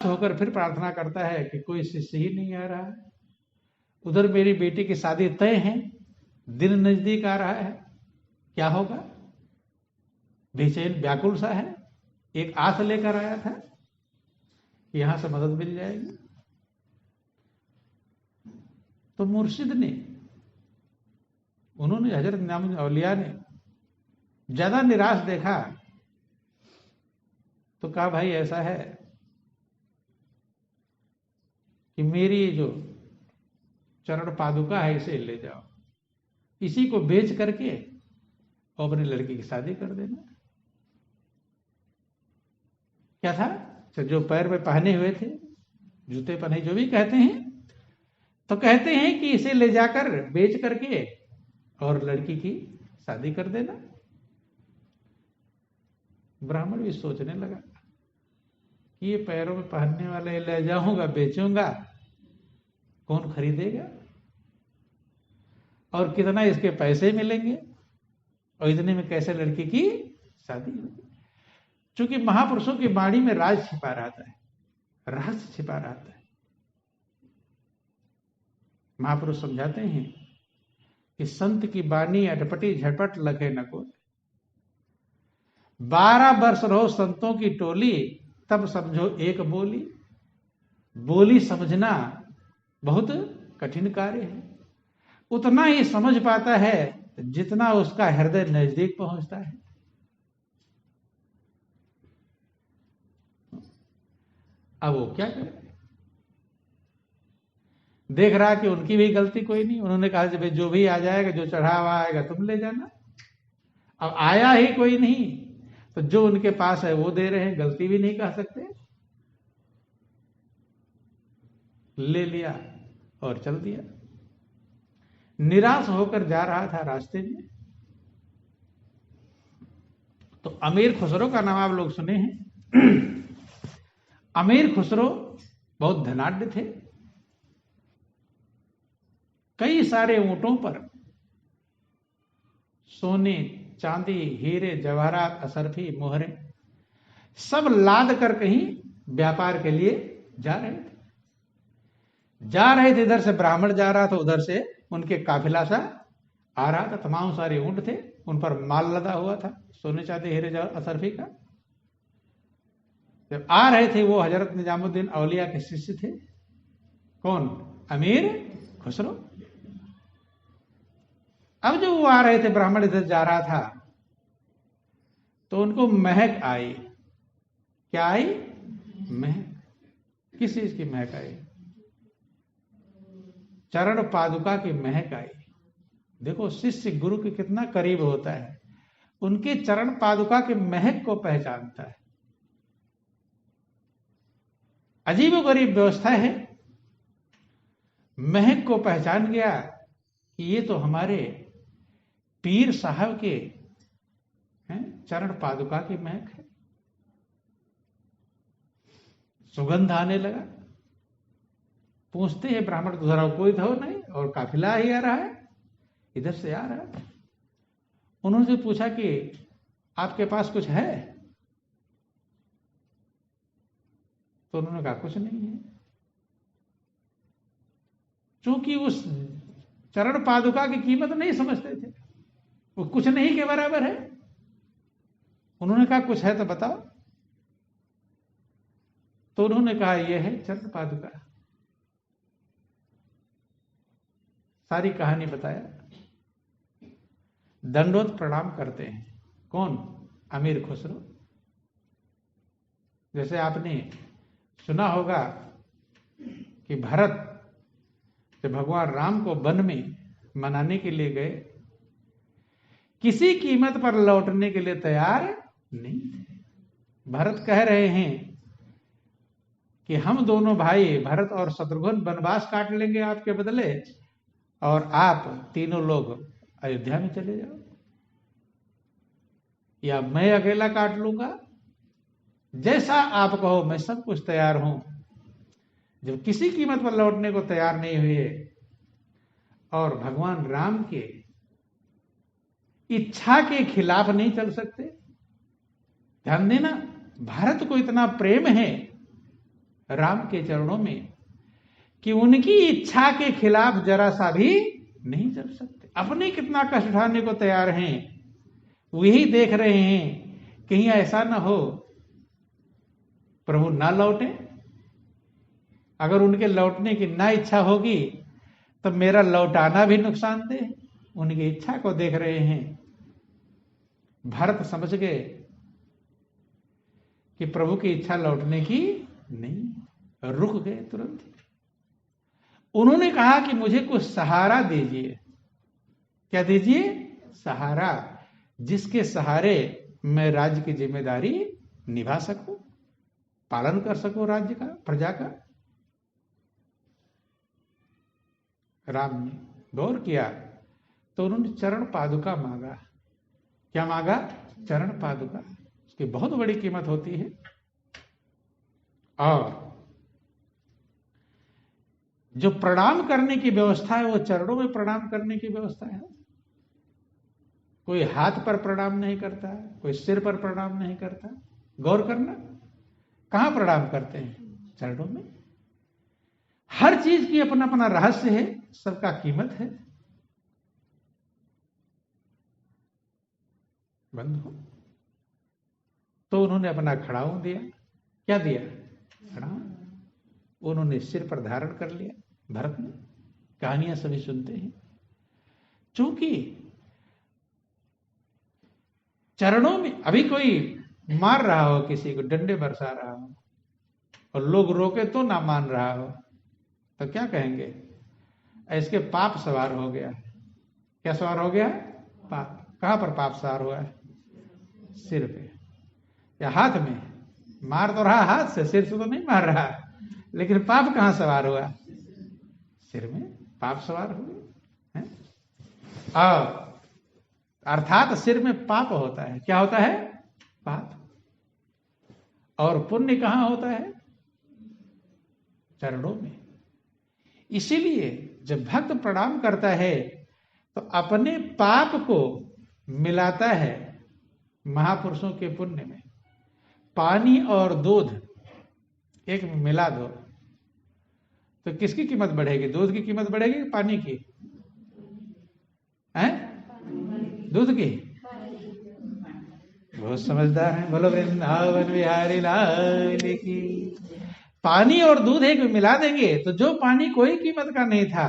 होकर फिर प्रार्थना करता है कि कोई शिष्य ही नहीं आ रहा है, उधर मेरी बेटी की शादी तय है, दिन नजदीक आ रहा है, क्या होगा। बेचैन व्याकुल सा है, एक आस लेकर आया था कि यहां से मदद मिल जाएगी। तो मुर्शिद ने, उन्होंने, हजरत निजामुद्दीन औलिया ने ज्यादा निराश देखा तो कहा भाई ऐसा है कि मेरी जो चरण पादुका है इसे ले जाओ, इसी को बेच करके और अपनी लड़की की शादी कर देना। क्या था, जो पैर में पहने हुए थे, जूते पहने, जो भी कहते हैं, तो कहते हैं कि इसे ले जाकर बेच करके और लड़की की शादी कर देना। ब्राह्मण भी सोचने लगा कि ये पैरों में पहनने वाले ले जाऊंगा, बेचूंगा, कौन खरीदेगा और कितना इसके पैसे मिलेंगे और इतने में कैसे लड़की की शादी होगी। चूंकि महापुरुषों की वाणी में राज छिपा रहता है, रहस्य छिपा रहता है। महापुरुष समझाते हैं कि संत की वाणी अटपटी झटपट लगे न को, 12 वर्ष रहो संतों की टोली, तब समझो एक बोली। बोली समझना बहुत कठिन कार्य है, उतना ही समझ पाता है जितना उसका हृदय नजदीक पहुंचता है। अब वो क्या करे, देख रहा कि उनकी भी गलती कोई नहीं। उन्होंने कहा भाई जो भी आ जाएगा, जो चढ़ावा आएगा तुम ले जाना। अब आया ही कोई नहीं तो जो उनके पास है वो दे रहे हैं, गलती भी नहीं कह सकते। ले लिया और चल दिया। निराश होकर जा रहा था रास्ते में, तो अमीर खुसरो का नाम आप लोग सुने हैं। अमीर खुसरो बहुत धनाढ्य थे, कई सारे ऊंटों पर सोने, चांदी, हीरे, जवाहरात, असरफी, मोहरे सब लाद कर कहीं व्यापार के लिए जा रहे थे। इधर से ब्राह्मण जा रहा था, उधर से उनके काफिला सा आ रहा था। तमाम सारे ऊंट थे, उन पर माल लदा हुआ था, सोने, चांदी, हीरे, जवाहरात, असरफी का। जब आ रहे थे वो हजरत निजामुद्दीन औलिया के शिष्य थे। कौन? अमीर खुसरो। अब जो वो आ रहे थे, ब्राह्मण इधर जा रहा था, तो उनको महक आई। क्या आई? महक। किस चीज की महक आई? चरण पादुका की महक आई। देखो शिष्य गुरु के कितना करीब होता है, उनके चरण पादुका की महक को पहचानता है। अजीबोगरीब व्यवस्था है। महक को पहचान गया कि ये तो हमारे पीर साहब के चरण पादुका की महक है। सुगंध आने लगा। पूछते हैं ब्राह्मण, दूसरा कोई था नहीं और काफिला ही आ रहा है, इधर से आ रहा है। उन्होंने पूछा कि आपके पास कुछ है? तो उन्होंने कहा कुछ नहीं है। क्योंकि उस चरण पादुका की कीमत नहीं समझते थे, वो कुछ नहीं के बराबर है। उन्होंने कहा कुछ है तो बताओ। तो उन्होंने कहा यह है चरण पादुका। सारी कहानी बताया। दंडोत प्रणाम करते हैं। कौन? अमीर खुसरो। जैसे आपने सुना होगा कि भरत जब भगवान राम को वन में मनाने के लिए गए, किसी कीमत पर लौटने के लिए तैयार नहीं थे। भरत कह रहे हैं कि हम दोनों भाई भरत और शत्रुघ्न वनवास काट लेंगे आपके बदले, और आप तीनों लोग अयोध्या में चले जाओ, या मैं अकेला काट लूंगा। जैसा आप कहो, मैं सब कुछ तैयार हूं। जब किसी कीमत पर लौटने को तैयार नहीं हुए और भगवान राम के इच्छा के खिलाफ नहीं चल सकते। ध्यान देना, भारत को इतना प्रेम है राम के चरणों में कि उनकी इच्छा के खिलाफ जरा सा भी नहीं चल सकते। अपने कितना कष्ट उठाने को तैयार हैं, वही देख रहे हैं कहीं ऐसा ना हो प्रभु ना लौटे। अगर उनके लौटने की ना इच्छा होगी तो मेरा लौटाना भी नुकसानदेह। उनकी इच्छा को देख रहे हैं। भरत समझ गए कि प्रभु की इच्छा लौटने की नहीं, रुक गए तुरंत। उन्होंने कहा कि मुझे कुछ सहारा दीजिए। क्या दीजिए? सहारा, जिसके सहारे मैं राज्य की जिम्मेदारी निभा सकूं, पालन कर सकूं राज्य का, प्रजा का। राम ने गौर किया तो उन्होंने चरण पादुका मांगा। क्या मांगा? चरण पादुका। उसकी बहुत बड़ी कीमत होती है। और जो प्रणाम करने की व्यवस्था है वो चरणों में प्रणाम करने की व्यवस्था है। कोई हाथ पर प्रणाम नहीं करता, कोई सिर पर प्रणाम नहीं करता। गौर करना, कहां प्रणाम करते हैं? चरणों में। हर चीज की अपना अपना रहस्य है, सबका कीमत है। बंधु, तो उन्होंने अपना खड़ाऊ दिया। क्या दिया? खड़ाऊ। उन्होंने सिर पर धारण कर लिया। भरत ने, कहानियां सभी सुनते हैं। चूंकि चरणों में, अभी कोई मार रहा हो किसी को, डंडे बरसा रहा हो और लोग रोके तो ना मान रहा हो, तो क्या कहेंगे? इसके पाप सवार हो गया। क्या सवार हो गया? पाप। कहां पर पाप सवार हुआ है? सिर पे या हाथ में। मार तो रहा हाथ से, सिर से तो नहीं मार रहा, लेकिन पाप कहां सवार हुआ? सिर में पाप सवार हुए। और अर्थात सिर में पाप होता है। क्या होता है? पाप। और पुण्य कहां होता है? चरणों में। इसीलिए जब भक्त प्रणाम करता है तो अपने पाप को मिलाता है महापुरुषों के पुण्य में। पानी और दूध एक में मिला दो तो किसकी कीमत बढ़ेगी? दूध की कीमत बढ़ेगी कि पानी की? हैं? दूध की। बहुत समझदार है। बोलो वृंदावन बिहारी लाल की। पानी और दूध एक में मिला देंगे तो जो पानी कोई कीमत का नहीं था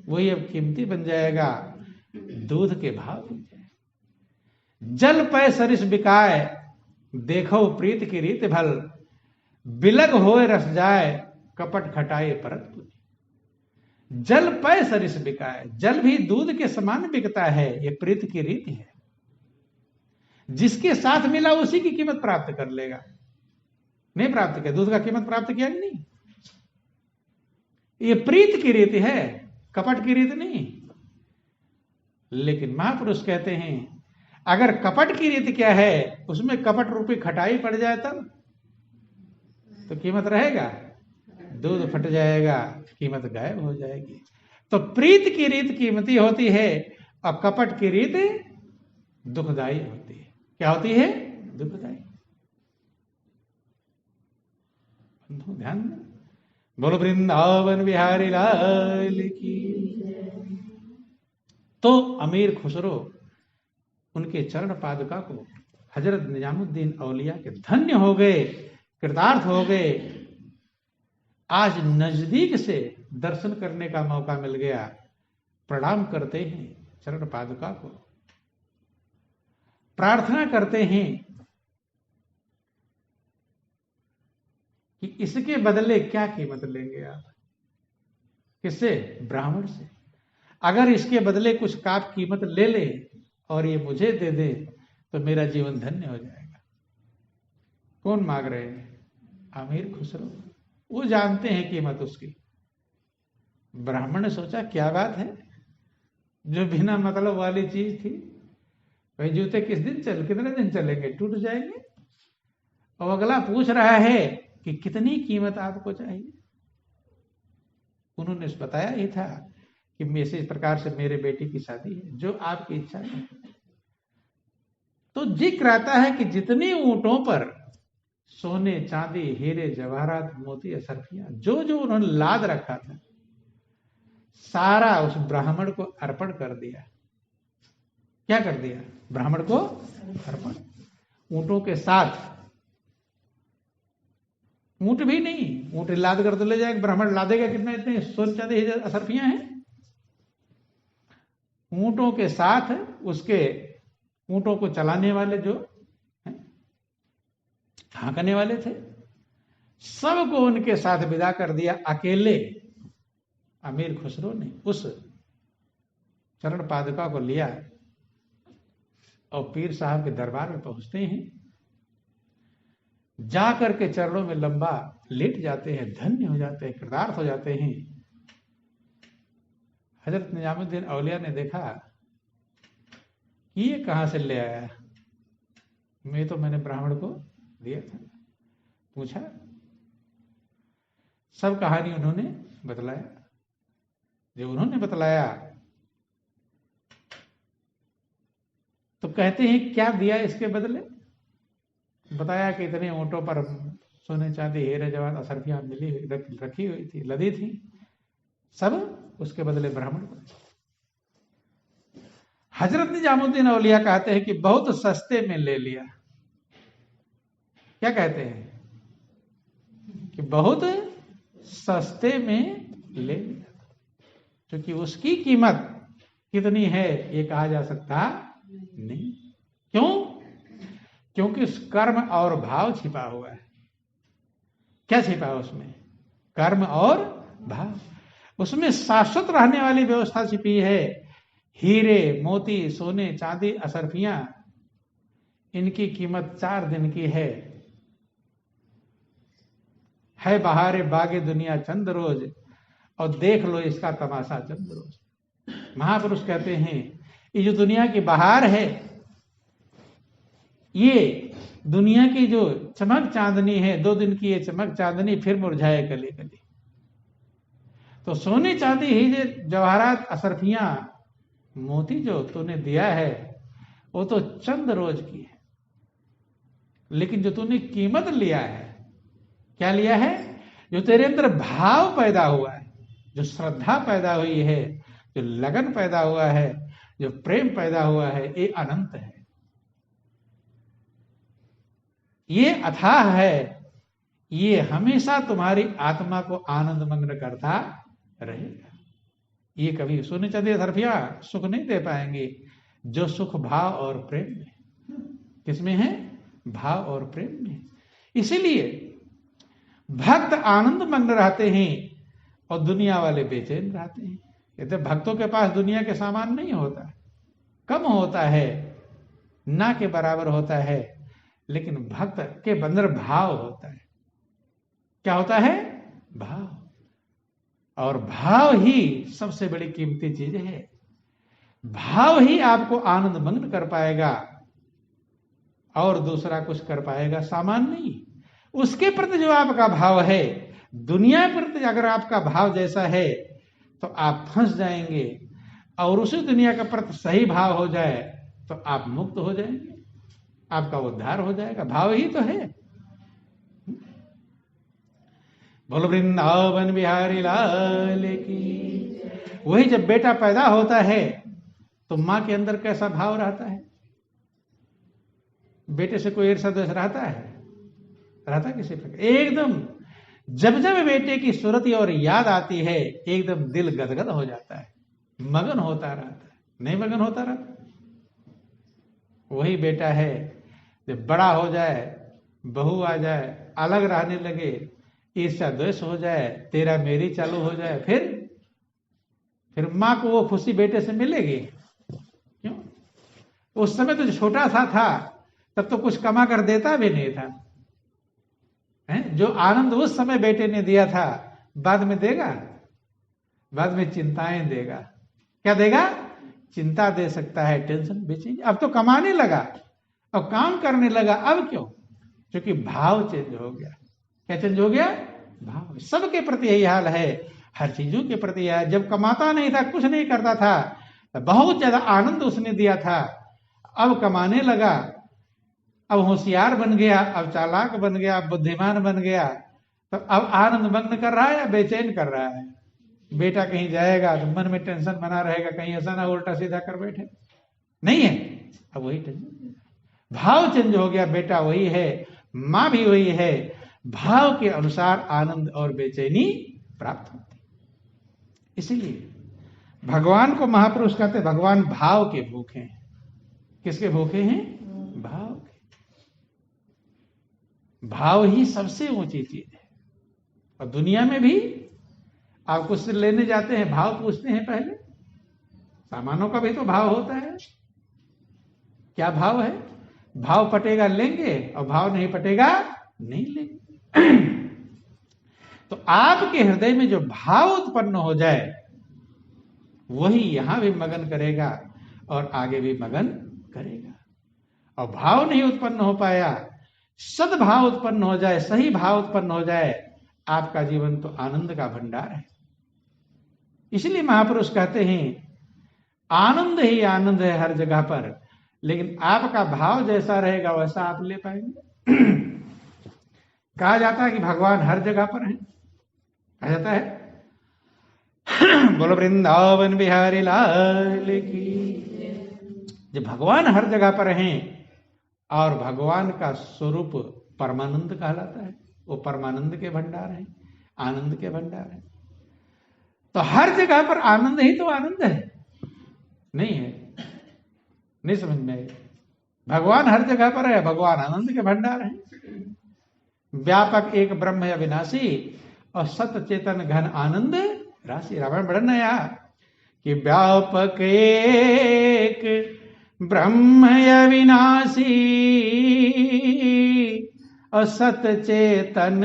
वही अब कीमती बन जाएगा, दूध के भाव। जल पै सरिस बिकाए, देखो प्रीत की रीत भल, बिलग होए रस जाए, कपट खटाए परत पुनि। जल पै सरिस बिकाए, जल भी दूध के समान बिकता है, ये प्रीत की रीति है। जिसके साथ मिला उसी की कीमत प्राप्त कर लेगा। नहीं प्राप्त किया, दूध का कीमत प्राप्त किया कि नहीं? ये प्रीत की रीति है, कपट की रीति नहीं। लेकिन महापुरुष कहते हैं अगर कपट की रीति क्या है, उसमें कपट रूपी खटाई पड़ जाए तब तो कीमत रहेगा? दूध फट जाएगा, कीमत गायब हो जाएगी। तो प्रीत की रीत कीमती होती है और कपट की रीत दुखदाई होती है। क्या होती है? दुखदाई। ध्यान में। बोलो वृंदावन बिहारी लाल की। तो अमीर खुसरो उनके चरण पादुका को हजरत निजामुद्दीन औलिया के धन्य हो गए, कृतार्थ हो गए। आज नजदीक से दर्शन करने का मौका मिल गया। प्रणाम करते हैं चरण पादुका को, प्रार्थना करते हैं कि इसके बदले क्या कीमत लेंगे आप? किससे? ब्राह्मण से। अगर इसके बदले कुछ काप कीमत ले ले और ये मुझे दे दे तो मेरा जीवन धन्य हो जाएगा। कौन मांग रहे हैं? अमीर खुसरो। वो जानते हैं कीमत उसकी। ब्राह्मण ने सोचा क्या बात है, जो बिना मतलब वाली चीज थी, भाई जूते कितने दिन चलेंगे, टूट जाएंगे। और अगला पूछ रहा है कि कितनी कीमत आपको चाहिए। उन्होंने बताया ही था कि इसी प्रकार से मेरे बेटी की शादी है, जो आपकी इच्छा है। तो जिक्र आता है कि जितने ऊंटों पर सोने चांदी हीरे जवाहरात मोती असरफियां, जो जो उन्होंने लाद रखा था सारा उस ब्राह्मण को अर्पण कर दिया। क्या कर दिया? ब्राह्मण को अर्पण। ऊंटों के साथ, ऊंट भी नहीं, ऊंट लाद कर तो ले जाएगा, ब्राह्मण लादेगा कितना? इतने सोने चांदी हीरे असरफियां हैं। ऊंटों के साथ उसके ऊंटों को चलाने वाले जो हाँकने वाले थे, सबको उनके साथ विदा कर दिया। अकेले अमीर खुसरो ने उस चरण पादुका को लिया और पीर साहब के दरबार में पहुंचते हैं। जाकर के चरणों में लंबा लेट जाते हैं, धन्य हो जाते हैं, कृतार्थ हो जाते हैं। हजरत निजामुद्दीन औलिया ने देखा कि ये कहां से ले आया? मैंने ब्राह्मण को दिया था। पूछा, सब कहानी उन्होंने बतलाया। जब उन्होंने बतलाया तो कहते हैं क्या दिया इसके बदले? बताया कि इतने ऊंटों पर सोने चांदी हीरे जवाहरात असरफियां मिली रखी हुई थी, लदी थी, सब उसके बदले ब्राह्मण को। हजरत निजामुद्दीन औलिया कहते हैं कि बहुत सस्ते में ले लिया। क्या कहते हैं? कि बहुत सस्ते में ले लिया, क्योंकि उसकी कीमत कितनी है ये कहा जा सकता नहीं। क्यों? क्योंकि उस कर्म और भाव छिपा हुआ है। क्या छिपा है उसमें? कर्म और भाव। उसमें शाश्वत रहने वाली व्यवस्था छिपी है। हीरे मोती सोने चांदी असरफियां, इनकी कीमत 4 दिन की है बहारे बागे दुनिया चंद रोज, और देख लो इसका तमाशा चंद रोज। महापुरुष कहते हैं ये जो दुनिया की बहार है, ये दुनिया की जो चमक चांदनी है, 2 दिन की ये चमक चांदनी फिर मुरझाए कली कली। तो सोने चांदी हीरे जवाहरात असरफियां मोती जो तूने दिया है वो तो चंद रोज की है, लेकिन जो तूने कीमत लिया है, क्या लिया है? जो तेरे अंदर भाव पैदा हुआ है, जो श्रद्धा पैदा हुई है, जो लगन पैदा हुआ है, जो प्रेम पैदा हुआ है, ये अनंत है, ये अथाह है, ये हमेशा तुम्हारी आत्मा को आनंद मग्न करता रहेगा। ये कभी सोने चांदी असरफियां सुख नहीं दे पाएंगे जो सुख भाव और प्रेम में। किसमें है? भाव और प्रेम में। इसीलिए भक्त आनंद मग्न रहते हैं और दुनिया वाले बेचैन रहते हैं। कहते भक्तों के पास दुनिया के सामान नहीं होता, कम होता है, ना के बराबर होता है, लेकिन भक्त के अंदर भाव होता है। क्या होता है? भाव। और भाव ही सबसे बड़ी कीमती चीज है। भाव ही आपको आनंद मग्न कर पाएगा और दूसरा कुछ कर पाएगा सामान नहीं। उसके प्रति जो आपका भाव है, दुनिया प्रति अगर आपका भाव जैसा है तो आप फंस जाएंगे, और उसी दुनिया का प्रति सही भाव हो जाए तो आप मुक्त हो जाएंगे, आपका उद्धार हो जाएगा। भाव ही तो है। बोलो वृंदावन बिहारी लाल की। वही जब बेटा पैदा होता है तो मां के अंदर कैसा भाव रहता है? बेटे से कोई ईर्ष्या द्वेष रहता है? रहता किसी प्रकार? एकदम जब जब बेटे की सूरत और याद आती है एकदम दिल गदगद हो जाता है, मगन होता रहता है। नहीं मगन होता रहता? वही बेटा है जब बड़ा हो जाए, बहू आ जाए, अलग रहने लगे, ईर्ष्या द्वेष हो जाए, तेरा मेरी चालू हो जाए, फिर मां को वो खुशी बेटे से मिलेगी? क्यों? उस समय तो छोटा सा था तब तो कुछ कमा कर देता भी नहीं था, है? जो आनंद उस समय बेटे ने दिया था बाद में देगा? बाद में चिंताएं देगा। क्या देगा? चिंता दे सकता है, टेंशन बेचेंगे। अब तो कमाने लगा और काम करने लगा। अब क्यों? क्योंकि भाव चेंज हो गया। क्या चेंज हो गया? भाव। सबके प्रति यही हाल है, हर चीजों के प्रति है। जब कमाता नहीं था, कुछ नहीं करता था, तो बहुत ज्यादा आनंद उसने दिया था। अब कमाने लगा अब होशियार बन गया, अब चालाक बन गया, अब बुद्धिमान बन गया, तो अब आनंद मग्न कर रहा है या बेचैन कर रहा है? बेटा कहीं जाएगा तो मन में टेंशन बना रहेगा, कहीं ऐसा ना उल्टा सीधा कर बैठे, नहीं है। अब वही टेंशन, भाव चेंज हो गया, बेटा वही है, मां भी वही है, भाव के अनुसार आनंद और बेचैनी प्राप्त होती। इसीलिए भगवान को महापुरुष कहते, भगवान भाव के भूखे हैं। किसके भूखे हैं? भाव के। भाव ही सबसे ऊंची चीज है। और दुनिया में भी आप कुछ लेने जाते हैं, भाव पूछते हैं पहले। सामानों का भी तो भाव होता है। क्या भाव है? भाव पटेगा लेंगे, और भाव नहीं पटेगा नहीं लेंगे। तो आपके हृदय में जो भाव उत्पन्न हो जाए, वही यहां भी मगन करेगा और आगे भी मगन करेगा। और भाव नहीं उत्पन्न हो पाया, सद्भाव उत्पन्न हो जाए, सही भाव उत्पन्न हो जाए, आपका जीवन तो आनंद का भंडार है। इसलिए महापुरुष कहते हैं आनंद ही आनंद है हर जगह पर, लेकिन आपका भाव जैसा रहेगा वैसा आप ले पाएंगे। कहा जाता है कि भगवान हर जगह पर है, कहा जाता है। बोलो वृंदावन बिहारी लाल की। जब भगवान हर जगह पर हैं और भगवान का स्वरूप परमानंद कहलाता है, वो परमानंद के भंडार है, आनंद के भंडार है। तो हर जगह पर आनंद ही तो आनंद है, नहीं है? नहीं समझ में आई? भगवान हर जगह पर है, भगवान आनंद के भंडार है। व्यापक एक ब्रह्म है अविनाशी, और सत चेतन घन आनंद राशि। रामायण बड़ा नया कि व्यापक एक ब्रह्म अविनाशी, और सत चेतन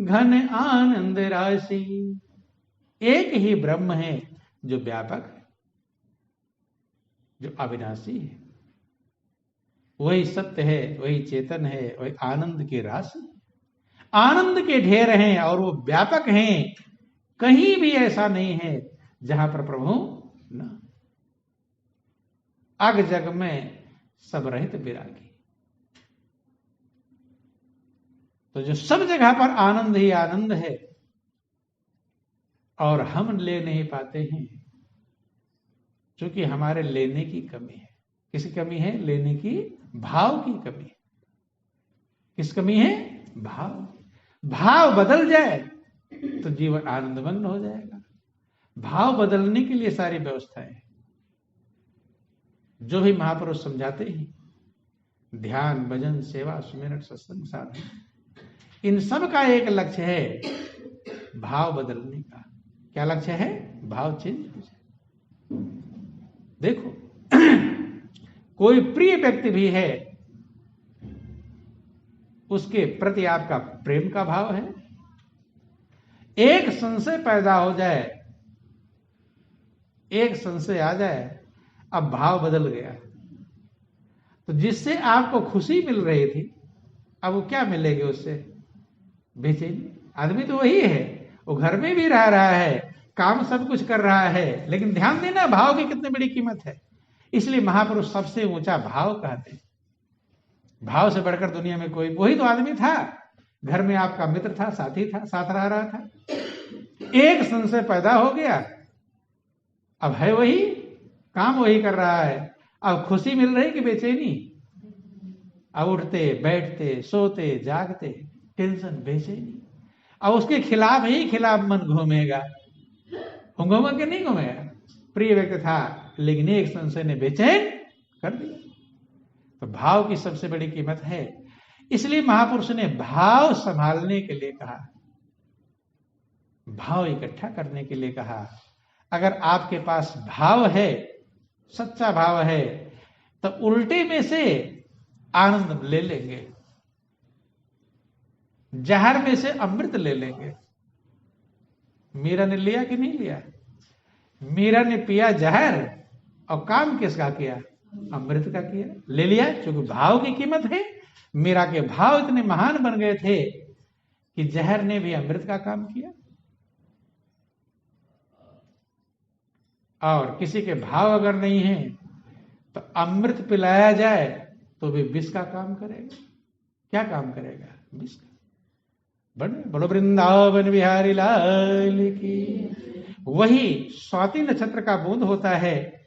घन आनंद राशि। एक ही ब्रह्म है जो व्यापक है, जो अविनाशी है, वही सत्य है, वही चेतन है, वही आनंद की राशि, आनंद के ढेर हैं, और वो व्यापक हैं। कहीं भी ऐसा नहीं है जहां पर प्रभु न। अग जग में सब रहित विरागी। तो जो सब जगह पर आनंद ही आनंद है, और हम ले नहीं पाते हैं क्योंकि हमारे लेने की कमी है। किसकी कमी है? लेने की, भाव की कमी है। किस कमी है? भाव। भाव बदल जाए तो जीवन आनंदमग्न हो जाएगा। भाव बदलने के लिए सारी व्यवस्थाएं जो भी महापुरुष समझाते हैं, ध्यान, भजन, सेवा, सुमिरन, सत्संग, साधन, इन सब का एक लक्ष्य है भाव बदलने का। क्या लक्ष्य है? भाव चेंज हो जाए। देखो, कोई प्रिय व्यक्ति भी है, उसके प्रति आपका प्रेम का भाव है। एक संशय पैदा हो जाए, एक संशय आ जाए, अब भाव बदल गया। तो जिससे आपको खुशी मिल रही थी, अब वो क्या मिलेगी उससे? बेचैनी। आदमी तो वही है, वो घर में भी रह रहा है, काम सब कुछ कर रहा है, लेकिन ध्यान देना भाव की कितनी बड़ी कीमत है। इसलिए महापुरुष सबसे ऊंचा भाव कहते हैं। भाव से बढ़कर दुनिया में कोई, वही तो आदमी था, घर में आपका मित्र था, साथी था, साथ रह रहा था। एक संशय पैदा हो गया, अब है वही, काम वही कर रहा है, अब खुशी मिल रही कि बेचैनी? अब उठते बैठते सोते जागते टेंशन, बेचैनी। अब उसके खिलाफ ही खिलाफ मन घूमेगा। घूमेगा कि नहीं घूमेगा? प्रिय व्यक्ति था, लेकिन एक संशय ने बेचैन कर दिया। तो भाव की सबसे बड़ी कीमत है। इसलिए महापुरुष ने भाव संभालने के लिए कहा, भाव इकट्ठा करने के लिए कहा। अगर आपके पास भाव है, सच्चा भाव है, तो उल्टे में से आनंद ले लेंगे, जहर में से अमृत ले लेंगे। मीरा ने लिया कि नहीं लिया? मीरा ने पिया जहर, और काम किसका किया? अमृत का किया। ले लिया, क्योंकि भाव की कीमत है। मीरा के भाव इतने महान बन गए थे कि जहर ने भी अमृत का काम किया। और किसी के भाव अगर नहीं है तो अमृत पिलाया जाए तो भी विष का काम करेगा। क्या काम करेगा? विष का। बने बोलो वृंदावन बिहारी लाल की। वही स्वाति नक्षत्र का बूंद होता है